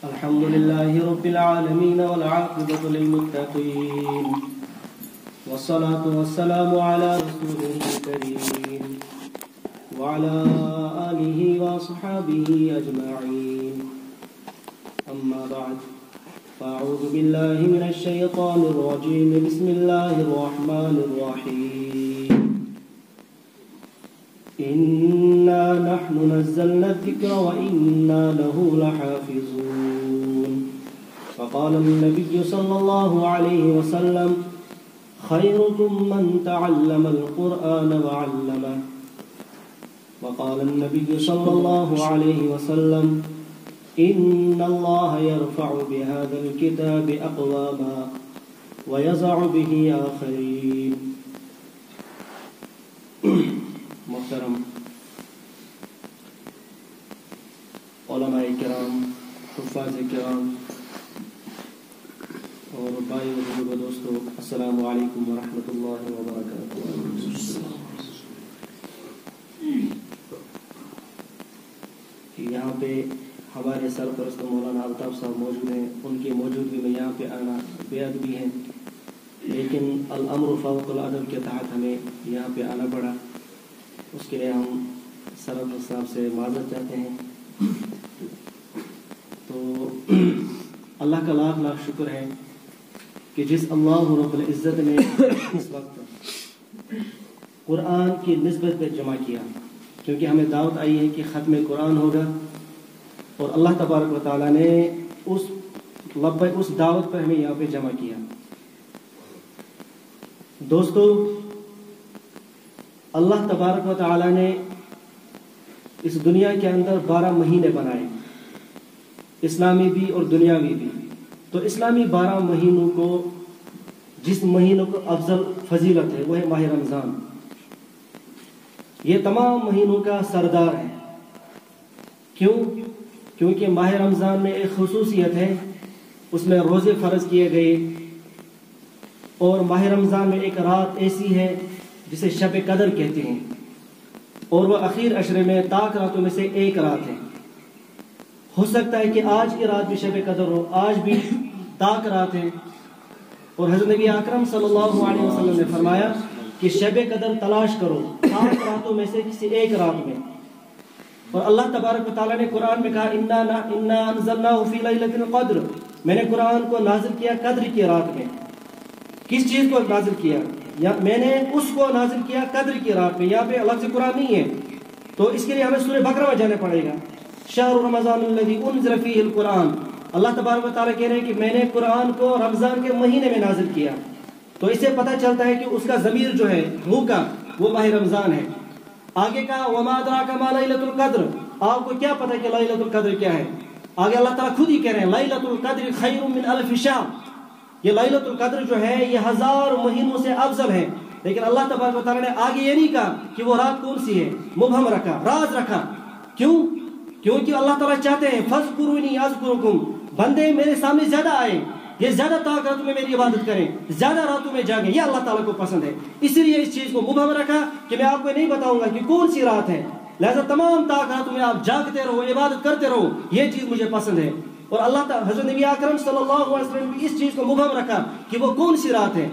الحمد لله رب العالمين والعاقبة للمتقين والصلاة والسلام على رسوله الكريم وعلى آله وصحابه أجمعين أما بعد فأعوذ بالله من الشيطان الرجيم بسم الله الرحمن الرحيم إنا نحن نزلنا الذكر وإنا له لحافظون فقال النبي صلى الله عليه وسلم خيركم من تعلم القرآن وعلمه وقال النبي صلى الله عليه وسلم إن الله يرفع بهذا الكتاب أقواما ويضع به آخرين. محترم علماء کرام، حفاظ کرام اور بھائی و بزرگ دوستو، السلام علیکم ورحمۃ اللہ وبرکاتہ. یہاں پہ ہمارے سرپرست مولانا الطاف صاحب موجود ہیں. ان کی موجودگی میں یہاں پہ آنا بے ادبی ہے، لیکن الامر فوق العدل کے تحت ہمیں یہاں پہ آنا پڑا. اس کے لیے ہم سرپرست صاحب سے معذرت چاہتے ہیں. تو اللہ کا لاکھ لاکھ شکر ہے کہ جس اللہ رب العزت نے اس وقت قرآن کی نسبت پہ جمع کیا، کیونکہ ہمیں دعوت آئی ہے کہ ختم قرآن ہوگا، اور اللہ تبارک و تعالیٰ نے اس دعوت پر ہمیں یہاں پہ جمع کیا. دوستو، اللہ تبارک و تعالیٰ نے اس دنیا کے اندر 12 مہینے بنائے، اسلامی بھی اور دنیاوی بھی. تو اسلامی 12 مہینوں کو، جس مہینوں کو افضل فضیلت ہے وہ ہے ماہ رمضان. یہ تمام مہینوں کا سردار ہے. کیونکہ ماہ رمضان میں ایک خصوصیت ہے، اس میں روزے فرض کیے گئے، اور ماہ رمضان میں ایک رات ایسی ہے جسے شب قدر کہتے ہیں، اور وہ اخیر عشرے میں طاق راتوں میں سے ایک رات ہے. ہو سکتا ہے کہ آج کی رات بھی شب قدر ہو، آج بھی طاق رات ہے. اور حضرت نبی اکرم صلی اللہ علیہ وسلم نے فرمایا کہ شب قدر تلاش کرو طاق راتوں میں سے کسی ایک رات میں. اور اللہ تبارک و تعالیٰ نے قرآن میں کہا انا انزلناہ فی لیلۃ القدر، میں نے قرآن کو نازل کیا قدر کی رات میں. کس چیز کو نازل کیا؟ میں نے اس کو نازل کیا قدر کی رات میں. یہاں پہ لفظ قرآن نہیں ہے، تو اس کے لیے ہمیں سورہ بقرہ میں جانا پڑے گا. شہر رمضان الذی انزل فیہ القرآن، اللہ تبارک و تعالیٰ کہہ رہے ہیں کہ میں نے قرآن کو رمضان کے مہینے میں نازل کیا. تو اس سے پتہ چلتا ہے کہ اس کا ضمیر جو ہے روح کا وہ ماہ رمضان ہے. آگے کہا وما ادراک ما لیلۃ القدر، آپ کو کیا پتہ کہ لیلۃ القدر کیا ہے؟ آگے اللہ تعالیٰ خود ہی کہہ رہے ہیں لیلۃ القدر خیر من الف شہر. یہ لیلۃ القدر جو ہے یہ 1000 مہینوں سے افضل ہے. لیکن اللہ تبارک و تعالیٰ نے آگے یہ نہیں کہا کہ وہ رات کون سی ہے، مبہم رکھا، راز رکھا. کیونکہ اللہ تعالیٰ چاہتے ہیں فاذکرونی اذکرکم، بندے میرے سامنے زیادہ آئیں، یہ زیادہ طاق راتوں میں میری عبادت کریں، زیادہ راتوں میں جاگیں. یہ اللہ تعالیٰ کو پسند ہے. اسی لیے اس چیز کو مبہم رکھا کہ میں آپ کو نہیں بتاؤں گا کہ کون سی رات ہے، لہذا تمام طاق راتوں میں آپ جاگتے رہو، عبادت کرتے رہو. یہ چیز مجھے پسند ہے. اور اللہ تعالیٰ حضرت نبی اکرم صلی اللہ علیہ وسلم نے اس چیز کو مبہم رکھا کہ وہ کون سی رات ہے.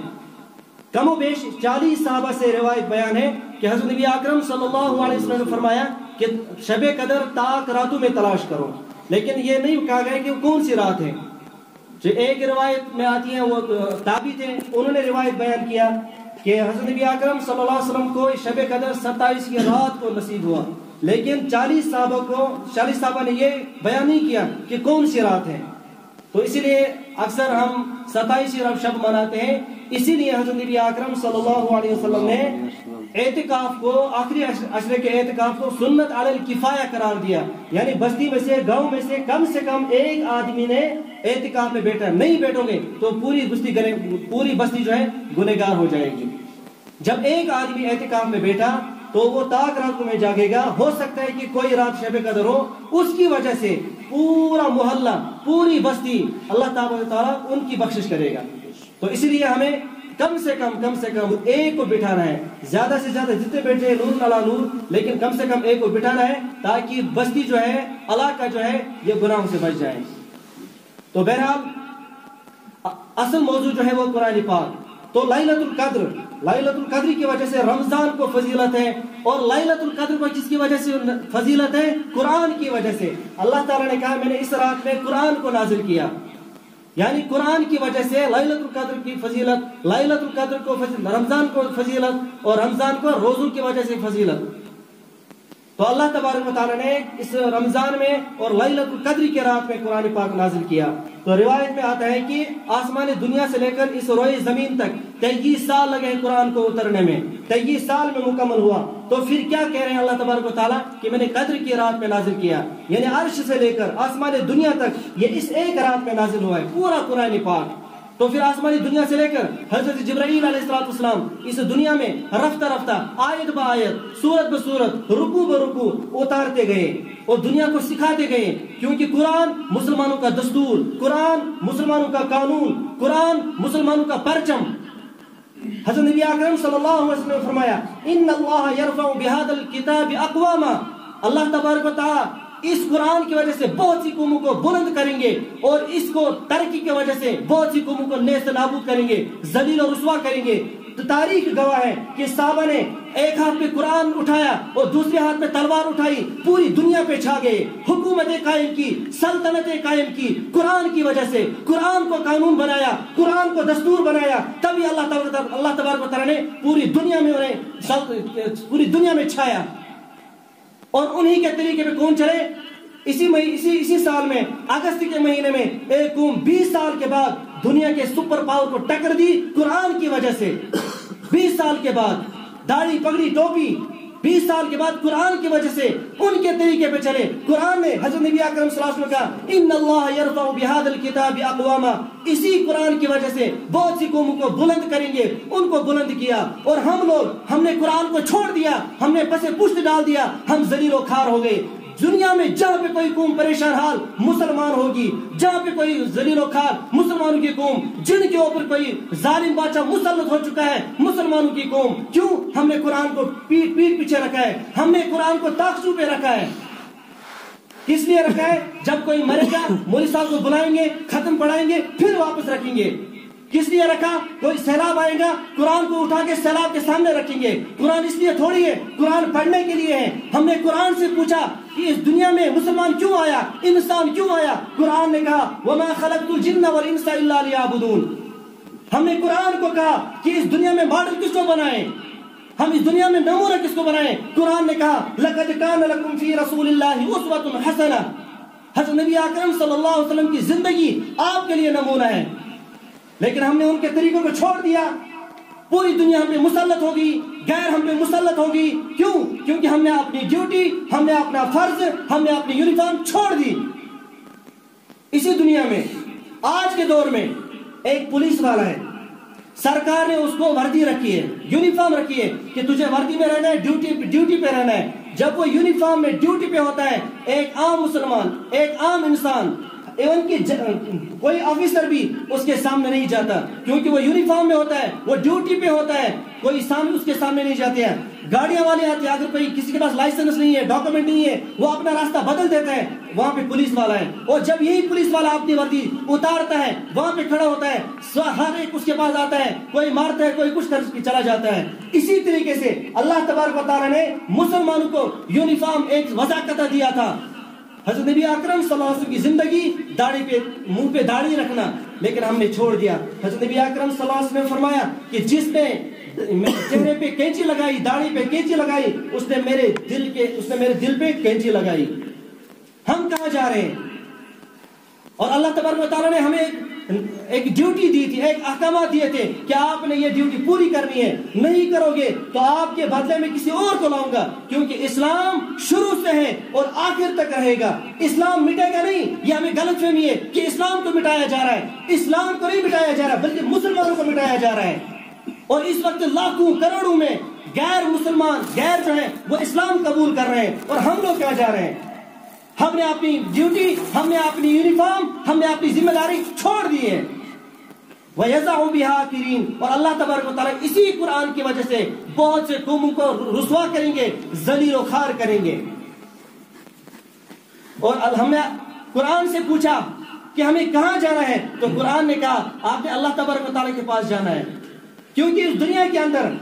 کم و بیش 40 صحابہ سے روایت بیان ہے کہ حضرت نبی اکرم صلی اللہ علیہ وسلم نے فرمایا کہ شب قدر طاق راتوں میں تلاش کرو، لیکن یہ نہیں کہا گیا کہ کون سی رات ہے. جو ایک روایت میں آتی ہیں، وہ تابعی تھے، انہوں نے روایت بیان کیا کہ حضرت نبی اکرم صلی اللہ علیہ وسلم کو شب قدر 27 کی رات کو نصیب ہوا، لیکن 40 صحابہ نے یہ بیان نہیں کیا کہ کون سی رات ہے. تو اسی لیے اکثر ہم 27 رب شب مناتے ہیں. اسی لیے حضرت نبی اکرم صلی اللہ علیہ وسلم نے اعتکاف کو، آخری عشرے کے اعتکاف کو سنت علی الکفایہ قرار دیا. یعنی بستی میں سے، گاؤں میں سے کم ایک آدمی نے اعتکاف میں بیٹھا. نہیں بیٹھو گے تو پوری بستی جو ہے گنہگار ہو جائے گی. جب ایک آدمی اعتکاف میں بیٹھا تو وہ طاق راتوں میں جاگے گا. ہو سکتا ہے کہ کوئی رات شب قدر ہو، اس کی وجہ سے پورا محلہ، پوری بستی اللہ تعالیٰ ان کی بخشش کرے گا. تو اسی لیے ہمیں کم سے کم ایک کو بٹھانا ہے. زیادہ سے زیادہ جتنے بیٹھے نور علی نور، لیکن کم سے کم ایک کو بٹھانا ہے تاکہ بستی جو ہے، علاقہ جو ہے، یہ گناہوں سے بچ جائے. تو بہرحال اصل موضوع جو ہے وہ قرآن پاک. تو لیلۃ القدر کی وجہ سے رمضان کو فضیلت ہے, اور لیلۃ القدر کو جس کی وجہ سے فضیلت ہے قرآن کی وجہ سے. اللہ تعالیٰ نے کہا میں نے اس رات میں قرآن کو نازل کیا, یعنی قرآن کی وجہ سے لیلۃ القدر کی فضیلت, لیلۃ القدر کو رمضان کو فضیلت, اور رمضان کو روزوں کی وجہ سے فضیلت. تو اللہ تبارک و تعالیٰ نے اس رمضان میں اور لیلۃ القدر کی رات میں قرآن پاک نازل کیا. تو روایت میں آتا ہے کہ آسمان دنیا سے لے کر اس روئے زمین تک 23 سال لگے قرآن کو اترنے میں, 23 سال میں مکمل ہوا. تو پھر کیا کہہ رہے ہیں اللہ تبارک و تعالیٰ کہ میں نے قدر کی رات میں نازل کیا, یعنی عرش سے لے کر آسمان دنیا تک یہ اس ایک رات میں نازل ہوا ہے پورا قرآن پاک. تو پھر آسمانی دنیا سے لے کر حضرت جبرائیل علیہ السلام اس دنیا میں رفتہ رفتہ آیت با آیت سورت بسورت رکوع برکوع اتارتے گئے اور دنیا کو سکھاتے گئے, کیونکہ قرآن مسلمانوں کا دستور, قرآن مسلمانوں کا قانون, قرآن مسلمانوں کا پرچم. حضرت نبی اکرم صلی اللہ علیہ وسلم نے فرمایا ان اللہ یرفع بهذا الكتاب اقواما, اللہ تبارک و تعالی اس قرآن کی وجہ سے بہت سی قوموں کو بلند کریں گے, اور اس کو ترقی کی وجہ سے بہت سی قوموں کو نیست نابود کریں گے, ذلیل و رسوا کریں گے. تو تاریخ گواہ ہے کہ صحابہ نے ایک ہاتھ پہ قرآن اٹھایا اور دوسرے ہاتھ پہ تلوار اٹھائی, پوری دنیا پہ چھا گئے, حکومتیں قائم کی, سلطنتیں قائم کی, قرآن کی وجہ سے قرآن کو قانون بنایا, قرآن کو دستور بنایا. تبھی اللہ تبارک و تعالیٰ نے پوری دنیا میں چھایا. اور انہی کے طریقے پہ کون چلے؟ اسی سال میں اگست کے مہینے میں ایک قوم 20 سال کے بعد دنیا کے سپر پاور کو ٹکر دی قرآن کی وجہ سے. 20 سال کے بعد داڑھی پگڑی ٹوپی, 20 سال کے بعد قرآن کی وجہ سے ان کے طریقے پہ چلے. قرآن نے حضرت نبی اکرم صلی اللہ علیہ وسلم کہا ان اللہ یرفع بهذا الكتاب اقواما, اسی قرآن کی وجہ سے بہت سی قوموں کو بلند کریں گے, ان کو بلند کیا. اور ہم نے قرآن کو چھوڑ دیا, ہم نے پس پشت ڈال دیا, ہم ذلیل و خوار ہو گئے. دنیا میں جہاں پہ کوئی قوم پریشان حال مسلمان ہوگی, جہاں پہ کوئی ذلیل و خوار مسلمانوں کی قوم, جن کے اوپر کوئی ظالم بادشاہ مسلط ہو چکا ہے مسلمانوں کی قوم, کیوں؟ ہم نے قرآن کو پیٹ پیچھے رکھا ہے, ہم نے قرآن کو تاخچو پہ رکھا ہے. کس لیے رکھا ہے؟ جب کوئی مرے گا مولوی صاحب کو بلائیں گے, ختم پڑھائیں گے, پھر واپس رکھیں گے. کس لیے رکھا؟ کوئی سیلاب آئے گا, قرآن کو اٹھا کے سیلاب کے سامنے رکھیں گے. قرآن اس لیے تھوڑی ہے, قرآن پڑھنے کے لیے ہے. ہم نے قرآن سے پوچھا کہ اس دنیا میں مسلمان کیوں آیا, انسان کیوں آیا؟ قرآن نے کہا وَمَا خَلَقْتُ الْجِنَّ وَالْإِنسَ إِلَّا لِيَعْبُدُونَ. ہم نے قرآن کو کہا کہ اس دنیا میں ماڈل کس کو بنائیں, ہم اس دنیا میں نمونہ کس کو بنائیں. قرآن نے کہا لَقَدْ كَانَ لَكُمْ فِي رَسُولِ اللَّهِ أُسْوَةٌ حَسَنَةٌ. حضرت نبی اکرم صلی اللہ علیہ وسلم کی زندگی آپ کے لیے نمونہ ہے, لیکن ہم نے ان کے طریقوں کو چھوڑ دیا. پوری دنیا ہم پہ مسلط ہوگی, غیر ہم پہ مسلط ہوگی. کیوں؟ کیونکہ ہم نے اپنی ڈیوٹی, ہم نے اپنا فرض, ہم نے اپنی یونیفارم چھوڑ دی. اسی دنیا میں آج کے دور میں ایک پولیس والا ہے, سرکار نے اس کو وردی رکھی ہے, یونیفارم رکھی ہے کہ تجھے وردی میں رہنا ہے, ڈیوٹی پہ رہنا ہے. جب وہ یونیفارم میں ڈیوٹی پہ ہوتا ہے, ایک عام مسلمان, ایک عام انسان, ایون کی کوئی آفیسر بھی اس کے سامنے نہیں جاتا, کیونکہ وہ یونیفارم میں ہوتا ہے, وہ ڈیوٹی پہ ہوتا ہے. کوئی اس کے سامنے نہیں جاتے ہیں. گاڑیاں والے آتے ہیں, اگر کوئی کسی کے پاس لائسنس نہیں ہے, ڈاکومنٹ نہیں ہے, وہ اپنا راستہ بدل دیتا ہے. وہاں پہ پولیس والا ہے, اور جب یہی پولیس والا اپنی وردی اتارتا ہے, وہاں پہ کھڑا ہوتا ہے, ہر ایک اس کے پاس آتا ہے, کوئی مارتا ہے, کوئی کچھ کر چلا جاتا ہے. اسی طریقے سے اللہ تبارک و تعالیٰ نے مسلمانوں کو یونیفارم ایک وضاحت دیا تھا. حضرت نبی اکرم صلی اللہ علیہ وسلم کی زندگی داڑھی پہ, منہ پہ داڑھی رکھنا, لیکن ہم نے چھوڑ دیا. حضرت نبی اکرم صلی اللہ علیہ وسلم نے فرمایا کہ جس نے چہرے پہ کینچی لگائی, داڑھی پہ کینچی لگائی, اس نے میرے دل پہ کینچی لگائی. ہم کہاں جا رہے ہیں؟ اور اللہ تبارک و تعالیٰ نے ہمیں ایک ڈیوٹی دی تھی, ایک احکامات دیے تھے کہ آپ نے یہ ڈیوٹی پوری کرنی ہے. نہیں کرو گے تو آپ کے بدلے میں کسی اور کو لاؤں گا, کیونکہ اسلام شروع سے ہے اور آخر تک رہے گا. اسلام مٹے گا نہیں. یہ ہمیں غلط فہمی ہے کہ اسلام کو مٹایا جا رہا ہے. اسلام کو نہیں مٹایا جا رہا, بلکہ مسلمانوں کو مٹایا جا رہا ہے. اور اس وقت لاکھوں کروڑوں میں غیر مسلمان, غیر جو ہیں وہ اسلام قبول کر رہے ہیں, اور ہم لوگ کیا جا رہے ہیں؟ ہم نے اپنی ڈیوٹی, ہم نے اپنی یونیفارم, ہم نے اپنی ذمہ داری چھوڑ دی ہے. وَيَزَعُ بِهَا. اور اللہ تبارک و تعالیٰ اسی قرآن کی وجہ سے بہت سے قوموں کو رسوا کریں گے, ذلیل و خوار کریں گے. اور ہم نے قرآن سے پوچھا کہ ہمیں کہاں جانا ہے تو قرآن نے کہا آپ نے اللہ تبارک و تعالیٰ کے پاس جانا ہے، کیونکہ اس دنیا کے اندر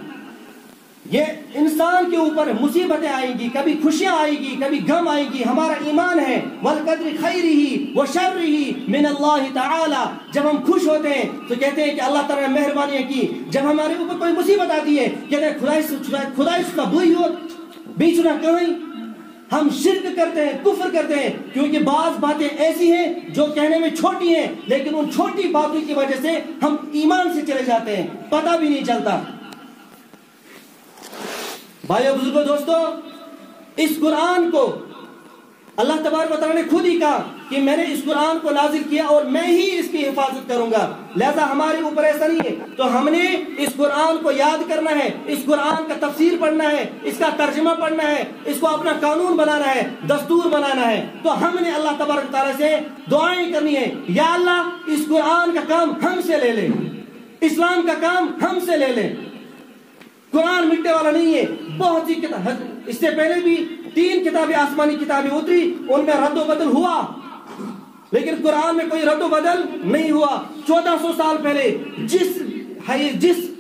یہ انسان کے اوپر مصیبتیں آئیں گی، کبھی خوشیاں آئیں گی، کبھی غم آئیں گی. ہمارا ایمان ہے والقدر خیرہ وشرہ من اللہ تعالی. جب ہم خوش ہوتے ہیں تو کہتے ہیں کہ اللہ تعالیٰ نے مہربانی کی. جب ہمارے اوپر کوئی مصیبت آتی ہے کہتے ہیں خدا اس کا بوئی ہو بیچ نہ کہیں. ہم شرک کرتے ہیں، کفر کرتے ہیں، کیونکہ بعض باتیں ایسی ہیں جو کہنے میں چھوٹی ہیں لیکن ان چھوٹی باتوں کی وجہ سے ہم ایمان سے چلے جاتے ہیں، پتہ بھی نہیں چلتا. بھائیو بزرگوں دوستو، اس قرآن کو اللہ تبارک و تعالیٰ نے خود ہی کہا کہ میں نے اس قرآن کو نازل کیا اور میں ہی اس کی حفاظت کروں گا. لہذا ہمارے اوپر ایسا نہیں ہے تو ہم نے اس قرآن کو یاد کرنا ہے، اس قرآن کا تفسیر پڑھنا ہے، اس کا ترجمہ پڑھنا ہے، اس کو اپنا قانون بنانا ہے، دستور بنانا ہے. تو ہم نے اللہ تبارک و تعالیٰ سے دعائیں کرنی ہے، یا اللہ اس قرآن کا کام ہم سے لے لے، اسلام کا کام ہم سے لے لے. قرآن مٹنے والا نہیں ہے. بہت سی کتاب، اس سے پہلے بھی 3 کتابیں آسمانی کتابیں اتری، ان میں رد و بدل ہوا، لیکن قرآن میں کوئی رد و بدل نہیں ہوا. 1400 سال پہلے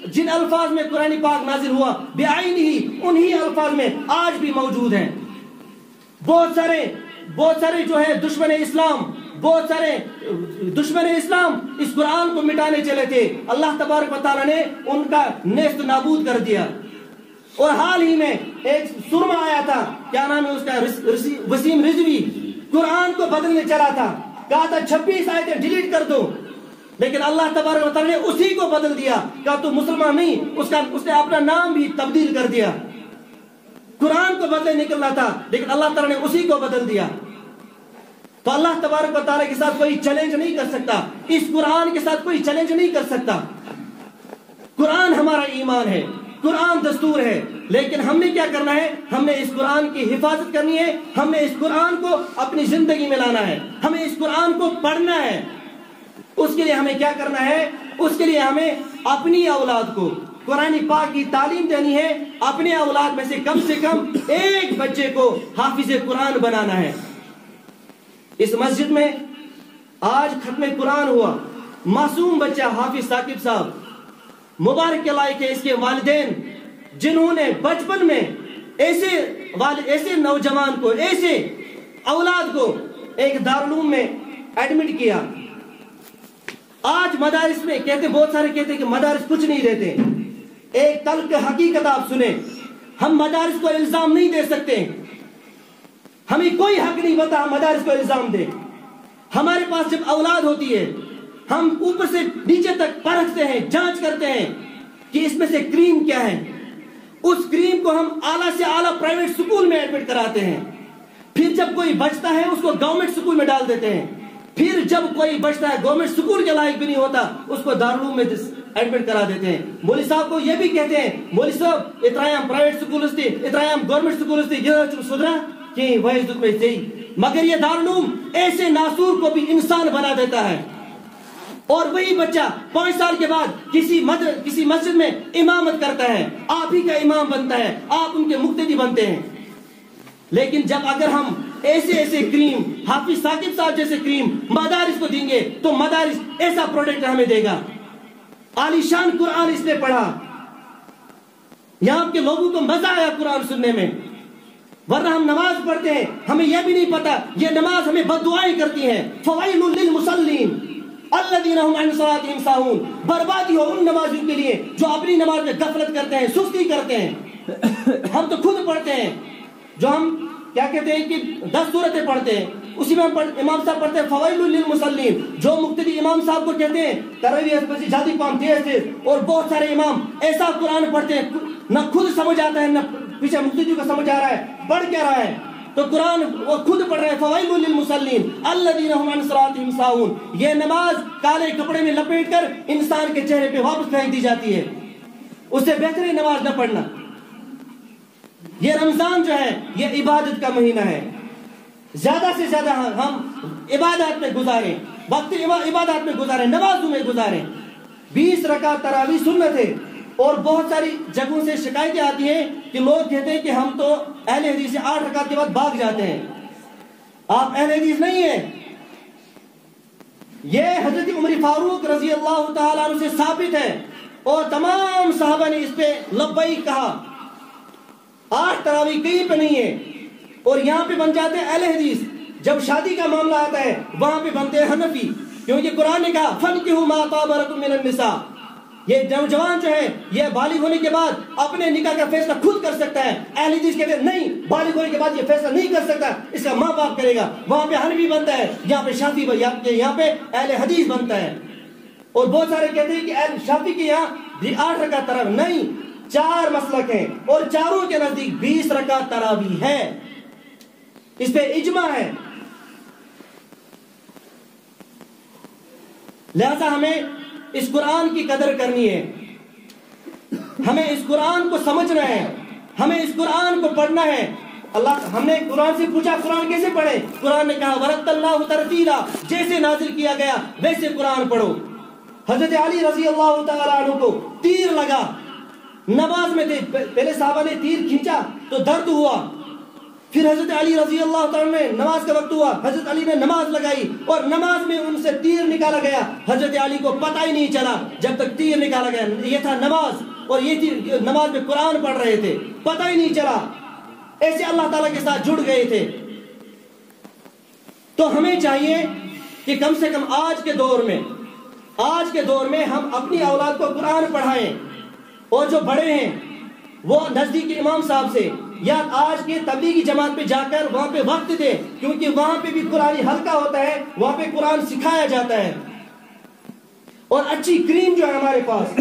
جن الفاظ میں قرآن پاک نازل ہوا بعینہ، انہی الفاظ میں آج بھی موجود ہیں. بہت سارے جو ہے دشمن اسلام، بہت سارے دشمن اسلام اس قرآن کو مٹانے چلے تھے، اللہ تبارک و تعالیٰ نے ان کا نیست نابود کر دیا. اور حال ہی میں ایک سرما آیا تھا، کیا نام ہے اس کا، وسیم رضوی، قرآن کو بدلنے چلا تھا، کہا تھا 26 آیتیں ڈیلیٹ کر دو، لیکن اللہ تبارک و تعالیٰ نے اسی کو بدل دیا. کہا تو مسلمان نہیں، اس نے اپنا نام بھی تبدیل کر دیا. قرآن کو بدلے نکلنا تھا لیکن اللہ تعالیٰ نے اسی کو بدل دیا. تو اللہ تبارک و تعالیٰ کے ساتھ کوئی چیلنج نہیں کر سکتا، اس قرآن کے ساتھ کوئی چیلنج نہیں کر سکتا. قرآن ہمارا ایمان ہے، قرآن دستور ہے، لیکن ہم نے کیا کرنا ہے، ہم نے اس قرآن کی حفاظت کرنی ہے، ہم نے اس قرآن کو اپنی زندگی میں لانا ہے، ہمیں اس قرآن کو پڑھنا ہے. اس کے لیے ہمیں کیا کرنا ہے، اس کے لیے ہمیں اپنی اولاد کو قرآن پاک کی تعلیم دینی ہے. اپنے اولاد میں سے کم ایک بچے کو حافظ قرآن بنانا ہے. اس مسجد میں آج ختم قرآن ہوا، معصوم بچہ حافظ ثاقب صاحب، مبارک کے لائق ہے اس کے والدین جنہوں نے بچپن میں ایسے نوجوان کو، ایسے اولاد کو ایک دارالعلوم میں ایڈمٹ کیا. آج مدارس میں بہت سارے کہتے ہیں کہ مدارس کچھ نہیں دیتے. ایک تلخ حقیقت آپ سنیں، ہم مدارس کو الزام نہیں دے سکتے، ہمیں کوئی حق نہیں بتا ہم مدارس کو الزام دیں. ہمارے پاس جب اولاد ہوتی ہے ہم اوپر سے نیچے تک پرکھتے ہیں، جانچ کرتے ہیں کہ اس میں سے کریم کیا ہے. اس کریم کو ہم اعلیٰ سے اعلیٰ پرائیویٹ سکول میں ایڈمٹ کراتے ہیں. پھر جب کوئی بچتا ہے اس کو گورنمنٹ سکول میں ڈال دیتے ہیں. پھر جب کوئی بچتا ہے گورنمنٹ سکول کے لائق بھی نہیں ہوتا اس کو دارالعلوم میں ایڈمٹ کرا دیتے ہیں. مولوی صاحب کو یہ بھی کہتے ہیں، مولوی صاحب اترایم پرائیویٹ سکول تھی، اترایم گورنمنٹ سکول تھی، یہ سدھرا کہ وہ عزت میں صحیح. مگر یہ دارالعلوم ایسے ناسور کو بھی انسان بنا دیتا ہے. اور وہی بچہ 5 سال کے بعد کسی مسجد میں امامت کرتا ہے، آپ ہی کا امام بنتا ہے، آپ ان کے مقتدی بنتے ہیں. لیکن جب اگر ہم ایسے کریم حافظ ثاقب صاحب جیسے کریم مدارس کو دیں گے تو مدارس ایسا پروڈکٹ ہمیں دے گا. عالی شان قرآن اس نے پڑھا، یہاں کے لوگوں کو مزہ آیا قرآن سننے میں. ورنہ ہم نماز پڑھتے ہیں ہمیں یہ بھی نہیں پتا یہ نماز ہمیں بد دعائیں کرتی ہیں. فوائل للمصلین الذین هم عن صلاتهم ساہون. بربادی ہو ان نمازیوں کے لیے جو اپنی نماز میں غفلت کرتے ہیں، سستی کرتے ہیں. ہم تو خود پڑھتے ہیں، جو ہم کیا کہتے ہیں کہ 10 سورتیں پڑھتے ہیں، اسی میں امام صاحب پڑھتے ہیں فوائل للمصلین. جو مقتدی امام صاحب کو کہتے ہیں تراویح پڑھتے جلدی پام تیز، اور بہت سارے امام ایسا قرآن پڑھتے ہیں نہ خود سمجھ آتا ہے نہ پیچھے مقتدی کو سمجھ آ رہا ہے پڑھ کیا رہا ہے. تو قرآن وہ خود پڑھ رہے ہیں فوائل للمصلین الذین هم عن صلاتهم ساہون. یہ نماز کالے کپڑے میں لپیٹ کر انسان کے چہرے پہ واپس پھینک دی جاتی ہے. اس سے بہتر نماز نہ پڑھنا. یہ رمضان جو ہے یہ عبادت کا مہینہ ہے. زیادہ سے زیادہ ہم عبادات میں گزاریں، وقت عبادات میں گزاریں، نمازوں میں گزاریں. 20 رکعت تراویح سنت ہے. اور بہت ساری جگہوں سے شکایتیں آتی ہیں کہ لوگ کہتے ہیں کہ ہم تو اہل حدیث سے 8 رکعت کے بعد بھاگ جاتے ہیں. آپ اہل حدیث نہیں ہیں. یہ حضرت عمر فاروق رضی اللہ تعالیٰ عنہ سے ثابت ہے، اور تمام صحابہ نے اس پہ لبیک کہا۔ 8 تراویح کہیں پہ نہیں ہے، اور یہاں پہ بن جاتے ہیں اہل حدیث۔ جب شادی کا معاملہ آتا ہے وہاں پہ بنتے ہیں حنفی، کیونکہ قرآن نے کہا فَانكِحُوا مَا طَابَ لَكُم مِّنَ النِّسَاءِ، یہ نوجوان جو ہے یہ بالغ ہونے کے بعد اپنے نکاح کا فیصلہ خود کر سکتا ہے۔ اہل حدیث کہتے ہیں نہیں، بالغ ہونے کے بعد یہ فیصلہ نہیں کر سکتا، اس کا ماں باپ کرے گا۔ وہاں پہ حنفی بنتا ہے، یہاں پہ شافعی، یہاں پہ اہل حدیث بنتا ہے۔ اور بہت سارے کہتے ہیں کہ اہل شافعی کے یہاں 8 رکعت تراویح نہیں، 4 مسلک ہیں، اور چاروں کے نزدیک 20 رکعت تراویح ہے، اس پہ اجماع ہے۔ لہذا ہمیں اس قرآن کی قدر کرنی ہے، ہمیں اس قرآن کو سمجھنا ہے، ہمیں اس قرآن کو پڑھنا ہے۔ ہم نے قرآن سے پوچھا قرآن کیسے پڑھیں؟ قرآن نے کہا وَرَتَّلْنَاهُ تَرْتِيلًا، جیسے نازل کیا گیا ویسے قرآن پڑھو۔ حضرت علی رضی اللہ تعالیٰ عنہ کو تیر لگا، نماز میں تھے، پہلے صحابہ نے تیر کھینچا تو درد ہوا، پھر حضرت علی رضی اللہ تعالیٰ نے نماز کا وقت ہوا، حضرت علی نے نماز لگائی اور نماز میں ان سے تیر نکالا گیا، حضرت علی کو پتہ ہی نہیں چلا جب تک تیر نکالا گیا۔ یہ تھا نماز، اور یہ تھی نماز میں قرآن پڑھ رہے تھے، پتہ ہی نہیں چلا، ایسے اللہ تعالیٰ کے ساتھ جڑ گئے تھے۔ تو ہمیں چاہیے کہ کم سے کم آج کے دور میں ہم اپنی اولاد کو قرآن پڑھائیں، اور جو بڑے ہیں وہ نزدیک امام صاحب سے یا آج کے تبلیغی جماعت پہ جا کر وہاں پہ وقت دے، کیونکہ وہاں پہ بھی قرآنی حلقہ ہوتا ہے، وہاں پہ قرآن سکھایا جاتا ہے۔ اور اچھی کریم جو ہے ہمارے پاس،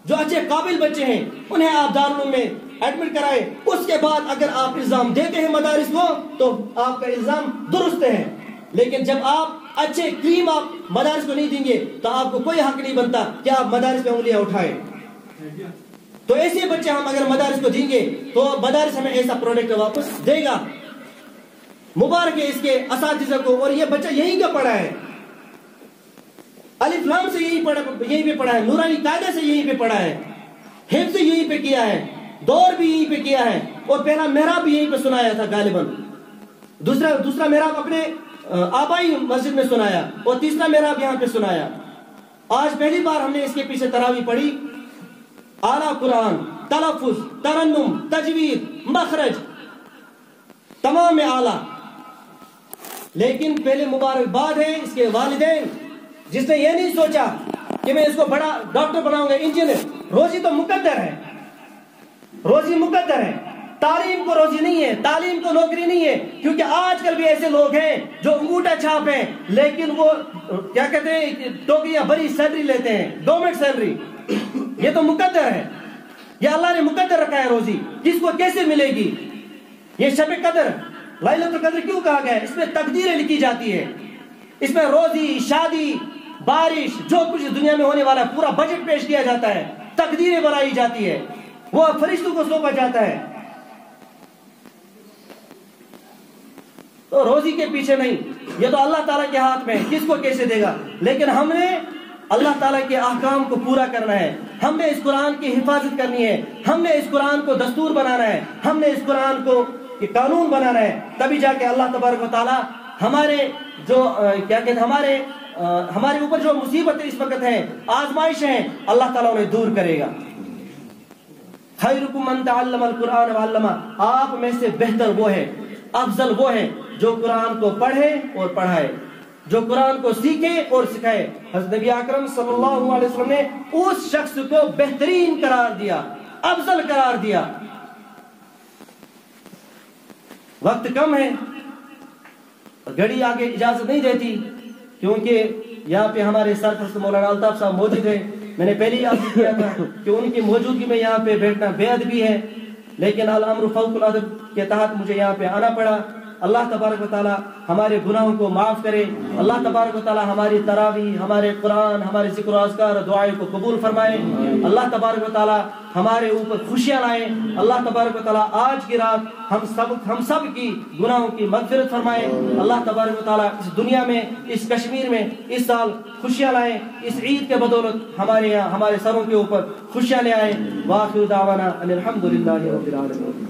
جو اچھے قابل بچے ہیں انہیں آپ دارالعلوم میں ایڈمٹ کرائیں۔ اس کے بعد اگر آپ الزام دیتے ہیں مدارس کو تو آپ کا الزام درست ہے، لیکن جب آپ اچھے کریم آپ مدارس کو نہیں دیں گے تو آپ کو کوئی حق نہیں بنتا کہ آپ مدارس میں انگلیاں اٹھائیں۔ تو ایسے بچے ہم اگر مدارس کو دیں گے تو مدارس ہمیں ایسا پروڈکٹ واپس دے گا۔ مبارک ہے اس کے اساتذہ کو، اور یہ بچہ یہیں کا پڑھا ہے، الف لام سے یہیں پہ پڑھا ہے، نورانی قاعدہ سے یہیں پہ پڑھا ہے، حفظ یہیں پہ کیا ہے، دور بھی یہیں پہ کیا ہے، اور پہلا محراب بھی یہیں پہ سنایا تھا غالباً، دوسرا محراب اپنے آبائی مسجد میں سنایا، اور تیسرا محراب یہاں پہ سنایا۔ آج پہلی بار ہم نے اس کے پیچھے تراویح پڑھی۔ اعلیٰ قرآن، تلفظ، ترنم، تجوید، مخرج تمام میں اعلیٰ، لیکن پہلے مبارکباد ہے اس کے والدین جس نے یہ نہیں سوچا کہ میں اس کو بڑا ڈاکٹر بناؤں گا، انجینئر۔ روزی تو مقدر ہے، روزی مقدر ہے، تعلیم کو روزی نہیں ہے، تعلیم کو نوکری نہیں ہے، کیونکہ آج کل بھی ایسے لوگ ہیں جو انگوٹھا چھاپ ہیں لیکن وہ کیا کہتے ہیں ٹوکریاں بڑی سیلری لیتے ہیں، گورنمنٹ سیلری۔ یہ تو مقدر ہے، یہ اللہ نے مقدر رکھا ہے روزی، کس کو کیسے ملے گی۔ یہ شب قدر، لیلۃ القدر کیوں کہا گیا ہے؟ اس میں تقدیریں لکھی جاتی ہے، اس میں روزی، شادی، بارش، جو کچھ دنیا میں ہونے والا پورا بجٹ پیش کیا جاتا ہے، تقدیریں بنائی جاتی ہے، وہ فرشتوں کو سونپا جاتا ہے۔ تو روزی کے پیچھے نہیں، یہ تو اللہ تعالیٰ کے ہاتھ میں ہے، کس کو کیسے دے گا۔ لیکن ہم نے اللہ تعالیٰ کے احکام کو پورا کرنا ہے، ہم نے اس قرآن کی حفاظت کرنی ہے، ہم نے اس قرآن کو دستور بنانا ہے، ہم نے اس قرآن کو قانون بنانا ہے، تبھی جا کے اللہ تبارک و تعالیٰ ہمارے جو کیا کہتے ہیں ہمارے اوپر جو مصیبتیں اس وقت ہیں، آزمائش ہیں، اللہ تعالیٰ انہیں دور کرے گا۔ خیرکم من تعلم القرآن وعلمہ، آپ میں سے بہتر وہ ہے، افضل وہ ہے جو قرآن کو پڑھے اور پڑھائے، جو قرآن کو سیکھے اور سکھائے۔ حضرت نبی اکرم صلی اللہ علیہ وسلم نے اس شخص کو بہترین قرار دیا، افضل قرار دیا۔ وقت کم ہے، گھڑی آگے اجازت نہیں دیتی، کیونکہ یہاں پہ ہمارے سرپرست مولانا الطاف صاحب موجود ہیں۔ میں نے پہلے ہی عرض کیا تھا کہ ان کی موجودگی میں یہاں پہ بیٹھنا بے ادبی ہے، لیکن الامر فوق الادب کے تحت مجھے یہاں پہ آنا پڑا۔ اللہ تبارک و تعالی ہمارے گناہوں کو معاف کرے، اللہ تبارک و تعالی ہماری تراویح، ہمارے قرآن، ہمارے ذکر و اذکار اور دعائیں کو قبول فرمائے، اللہ تبارک و تعالی ہمارے اوپر خوشیاں لائے، اللہ تبارک و تعالی آج کی رات ہم سب کی گناہوں کی مغفرت فرمائے، اللہ تبارک و تعالی اس دنیا میں، اس کشمیر میں اس سال خوشیاں لائے، اس عید کے بدولت ہمارے یہاں ہمارے سروں کے اوپر خوشیاں لے آئے۔ وآخر دعوانا ان الحمد للہ رب العالمین۔